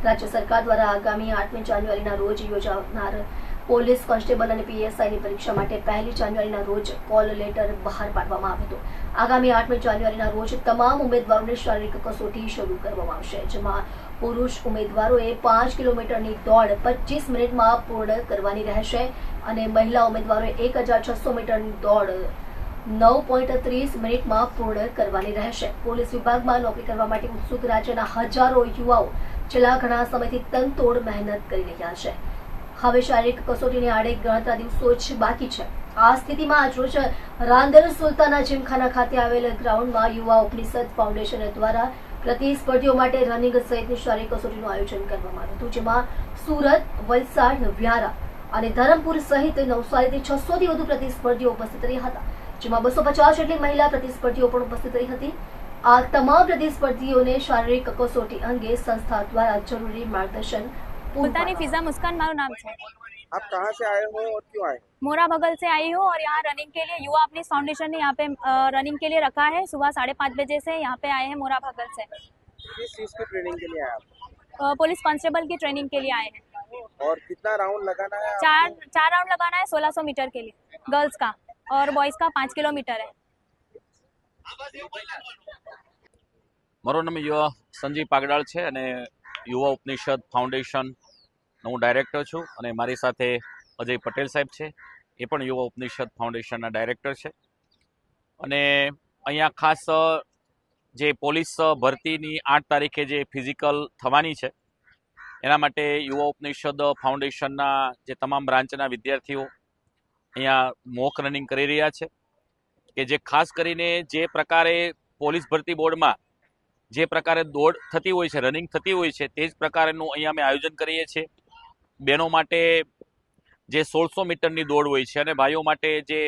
રાજ્ય સરકાર દ્વારા આગામી 8મી જાન્યુઆરીના રોજ યોજાનાર પોલીસ કોન્સ્ટેબલ અને પીએસઆઈની પરીક્ષા માટે 1લી જાન્યુઆરીના રોજ કોલ લેટર બહાર પાડવામાં આવ્યો હતો। આગામી 8મી જાન્યુઆરીના રોજ તમામ ઉમેદવારોને શારીરિક કસોટી શરૂ કરવામાં આવશે, જેમાં પુરુષ ઉમેદવારોએ 5 કિલોમીટરની દોડ 25 મિનિટમાં પૂર્ણ કરવાની રહેશે અને મહિલા ઉમેદવારોએ 1600 મીટરની દોડ 9.30 મિનિટમાં પૂર્ણ કરવાની રહેશે। પોલીસ વિભાગમાં નોકરી કરવા માટે ઉત્સુક રાજ્યના હજારો યુવાઓ છેલ્લા ઘણા સમયથી તનતોડ મહેનત કરી રહ્યા છે। હવે શારીરિક કસોટીને આડે ગણતરા દિવસો જ બાકી છે। આ સ્થિતિમાં આજરોજ રાંદેર સુલતાના જીમખાના ખાતે આવેલ ગ્રાઉન્ડમાં યુવા ઉપનિષદ ફાઉન્ડેશન દ્વારા પ્રતિસ્પર્ધીઓ માટે રનિંગ સહિતની શારીરિક કસોટીનું આયોજન કરવામાં આવ્યું હતું, જેમાં સુરત, વલસાડ, વ્યારા અને ધરમપુર સહિત નવસારીથી 600થી વધુ પ્રતિસ્પર્ધીઓ ઉપસ્થિત રહ્યા હતા, જેમાં 250 જેટલી મહિલા પ્રતિસ્પર્ધીઓ પણ ઉપસ્થિત રહી હતી। આ તમામ પ્રતિસ્પર્ધીઓને શારીરિક કસોટી अंगे संस्था द्वारा जरूरी मार्गदर्शन। मुल्तानी फिजा मुस्कान मारू नाम है। आप कहाँ से आए हो और क्यों आए? मोरा बगल से आई हूँ और यहाँ रनिंग के लिए युवा अपनी फाउंडेशन ने यहाँ पे रनिंग के लिए रखा है। सुबह 5:30 बजे से यहाँ पे आए हैं मोरा बगल से। किस चीज की ट्रेनिंग के लिए आए आप? पुलिस कांस्टेबल की ट्रेनिंग के लिए आए हैं। और कितना राउंड लगाना है? चार राउंड लगाना है 1600 मीटर के लिए गर्ल्स का, और बॉयज का 5 किलोमीटर है। મારું નામ યુવા સંજીવ પાગડાળ છે અને યુવા ઉપનિષદ ફાઉન્ડેશન હું ડાયરેક્ટર છું અને મારી સાથે અજય પટેલ સાહેબ છે, એ પણ યુવા ઉપનિષદ ફાઉન્ડેશનના ડાયરેક્ટર છે। અને અહીંયા ખાસ જે પોલીસ ભરતીની 8 તારીખે જે ફિઝિકલ થવાની છે એના માટે યુવા ઉપનિષદ ફાઉન્ડેશનના જે તમામ બ્રાન્ચના વિદ્યાર્થીઓ અહીંયા મોક રનિંગ કરી રહ્યા છે કે જે ખાસ કરીને જે પ્રકારે પોલીસ ભરતી બોર્ડમાં જે પ્રકારે દોડ થતી હોય છે, રનિંગ થતી હોય છે, તે જ પ્રકારનું અહીંયા અમે આયોજન કરીએ છીએ। બહેનો માટે જે 1600 મીટરની દોડ હોય છે અને ભાઈઓ માટે જે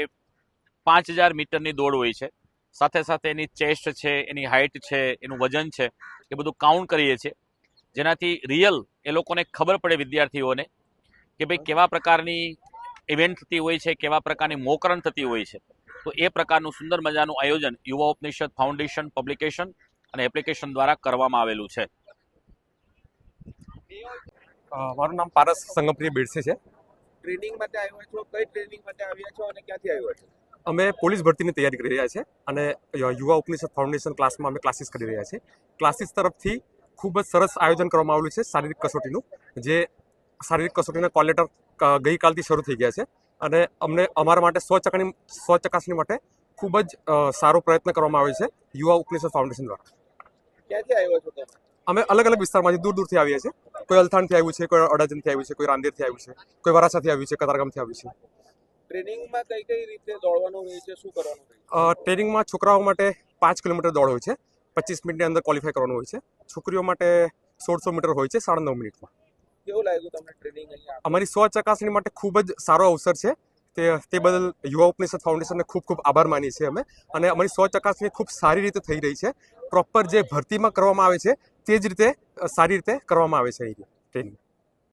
5000 મીટરની દોડ હોય છે, સાથે સાથે એની ચેસ્ટ છે, એની હાઇટ છે, એનું વજન છે, એ બધું કાઉન્ટ કરીએ છીએ, જેનાથી રિયલ એ લોકોને ખબર પડે વિદ્યાર્થીઓને કે ભાઈ કેવા પ્રકારની ઇવેન્ટ થતી હોય છે, કેવા પ્રકારની મોકરણ થતી હોય છે। તો એ પ્રકારનું સુંદર મજાનું આયોજન યુવા ઉપનિષદ ફાઉન્ડેશન પબ્લિકેશન અને એપ્લિકેશન દ્વારા કરવામાં આવેલું છે। મારું નામ પારસ સંગમપ્રિય બેડસે છે। ટ્રેનિંગ માટે આવ્યા છો? કઈ ટ્રેનિંગ માટે આવ્યા છો અને ક્યાંથી આવ્યા છો? અમે પોલીસ ભરતીની તૈયારી કરી રહ્યા છીએ અને યુવા ઉપનિષદ ફાઉન્ડેશન ક્લાસમાં અમે ક્લાસીસ કરી રહ્યા છીએ। ક્લાસીસ તરફથી ખૂબ જ સરસ આયોજન કરવામાં આવેલું છે શારીરિક કસોટીનું, જે શારીરિક કસોટીના કોલ લેટર ગઈકાલથી શરૂ થઈ ગયા છે અને અમને અમારા માટે 100 ચકાસણી માટે ખૂબ જ સારો પ્રયત્ન કરવામાં આવે છે યુવા ઉપનિષદ ફાઉન્ડેશન દ્વારા। ક્યાંથી આવ્યા છો તમે? અમે અલગ અલગ વિસ્તારમાંથી દૂરથી આવ્યા છીએ। કોઈ અલથાણથી આવ્યું છે, કોઈ અડાજણથી આવ્યું છે, કોઈ રાંદેરથી આવ્યું છે, કોઈ વરાછાથી આવ્યું છે, કતારગામથી આવ્યું છે। ટ્રેનિંગમાં કઈ રીતે દોડવાનું હોય છે, શું કરવાનું હોય છે? ટ્રેનિંગમાં છોકરાઓ માટે 5 કિલોમીટર દોડ હોય છે, 25 મિનિટની અંદર ક્વોલિફાય કરવાનું હોય છે। છોકરીઓ માટે 1600 મીટર હોય છે 9.5 મિનિટમાં। કેવું લાગ્યું તમને ટ્રેનિંગ અહીંયા? અમારી 100 ચકાસણી માટે ખૂબ જ સારો અવસર છે, તે બદલ યુવા ઉપનિષદ ફાઉન્ડેશનને ખૂબ આભાર માનીએ છીએ અમે। અને અમારી 100 ચકાસણી ખૂબ સારી રીતે થઈ રહી છે। પ્રોપર જે ભરતીમાં કરવામાં આવે છે તે જ રીતે સારી રીતે કરવામાં આવે છે અહીં ટ્રેનિંગ।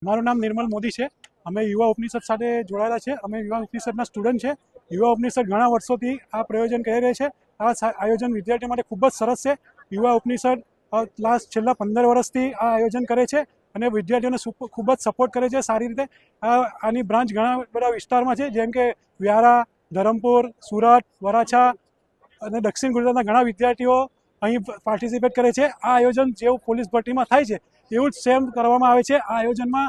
મારું નામ નિર્મલ મોદી છે। અમે યુવા ઉપનિષદ સાથે જોડાયેલા છે। અમે યુવા ઉપનિષદના સ્ટુડન્ટ છે। યુવા ઉપનિષદ ઘણા વર્ષોથી આ પ્રયોજન કરી રહી છે। આ આયોજન વિદ્યાર્થીઓ માટે ખૂબ જ સરસ છે। યુવા ઉપનિષદ છેલ્લા 15 વર્ષથી આ આયોજન કરે છે અને વિદ્યાર્થીઓને ખૂબ જ સપોર્ટ કરે છે સારી રીતે। આની બ્રાન્ચ ઘણા બધા વિસ્તારમાં છે, જેમ કે વ્યારા, ધરમપુર, સુરત, વરાછા અને દક્ષિણ ગુજરાતના ઘણા વિદ્યાર્થીઓ અહીં પાર્ટિસિપેટ કરે છે। આ આયોજન જેવું પોલીસ ભરતીમાં થાય છે એવું જ સેમ કરવામાં આવે છે। આ આયોજનમાં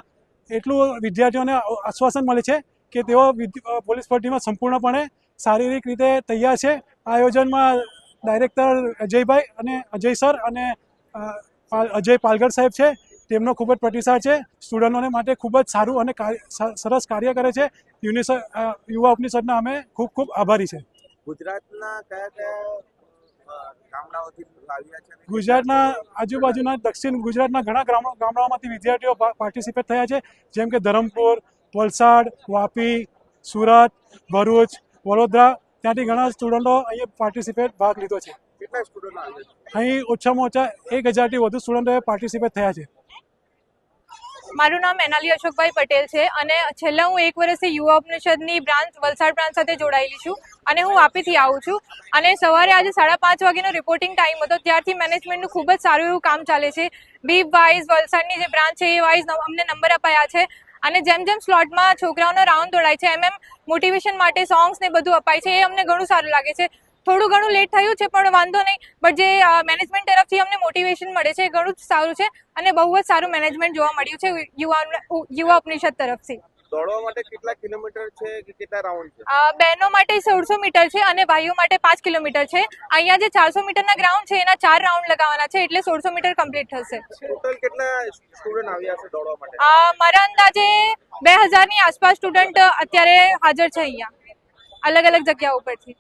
એટલું વિદ્યાર્થીઓને આશ્વાસન મળે છે કે તેઓ પોલીસ ભરતીમાં સંપૂર્ણપણે શારીરિક રીતે તૈયાર છે। આ આયોજનમાં ડાયરેક્ટર અજયભાઈ અને અજય સર અને અજય પાલગર સાહેબ છે, તેમનો ખૂબ જ પ્રતિસાદ છે। સ્ટુડન્ટોને માટે ખૂબ જ સારું અને સરસ કાર્ય કરે છે। યુવા ઉપનિષદના અમે ખૂબ આભારી છે। ગુજરાતના કયા ગામડાઓથી આવ્યા છે? ગુજરાતના આજુબાજુના દક્ષિણ ગુજરાતના ઘણા ગામડાઓમાંથી વિદ્યાર્થીઓ પાર્ટિસિપેટ થયા છે, જેમ કે ધરમપુર, વલસાડ, વાપી, સુરત, ભરૂચ, વડોદરા, ત્યાંથી ઘણા સ્ટુડન્ટો અહીં ભાગ લીધો છે। કેટલા સ્ટુડન્ટો આવ્યા છે? અહીં ઓછામાં ઓછા 1000થી વધુ સ્ટુડન્ટોએ પાર્ટિસિપેટ થયા છે। મારું નામ એનાલી અશોકભાઈ પટેલ છે અને છેલ્લા હું 1 વર્ષથી યુવા ઉપનિષદની બ્રાન્ચ વલસાડ બ્રાન્ચ સાથે જોડાયેલી છું। અને હું વાપીથી આવું છું. અને સવારે આજે 5:30 વાગ્યાનો રિપોર્ટિંગ ટાઈમ હતો, ત્યારથી મેનેજમેન્ટનું ખૂબ જ સારું એવું કામ ચાલે છે. બીપ વાઇઝ વલસાડની જે બ્રાન્ચ છે એ વાઇઝ અમને નંબર અપાયા છે. અને જેમ જેમ સ્લોટમાં છોકરાઓનો રાઉન્ડ દોડાય છે એમ મોટિવેશન માટે સોંગ્સ ને બધું અપાય છે, એ અમને ઘણું સારું લાગે છે. થોડું ઘણું લેટ થયું છે પણ વાંધો નહીં, બટ જે મેનેજમેન્ટ તરફથી અમને મોટિવેશન મળે છે એ ઘણું જ સારું છે અને બહુ જ સારું મેનેજમેન્ટ જોવા મળ્યું છે યુવા ઉપનિષદ તરફથી. દોડવા માટે કેટલા કિલોમીટર છે કે કેટલા રાઉન્ડ છે? બહેનો માટે 1600 મીટર છે અને ભાઈઓ માટે 5 કિલોમીટર છે. અહીંયા જે 400 મીટરના ગ્રાઉન્ડ છે એના 4 રાઉન્ડ લગાવવાના છે, એટલે 1600 મીટર કમ્પ્લીટ થશે. ટોટલ કેટલા સ્ટુડન્ટ આવ્યા છે દોડવા માટે? મારા અંદાજે 2000 ની આસપાસ સ્ટુડન્ટ અત્યારે હાજર છે અહીંયા અલગ અલગ જગ્યાઓ પરથી.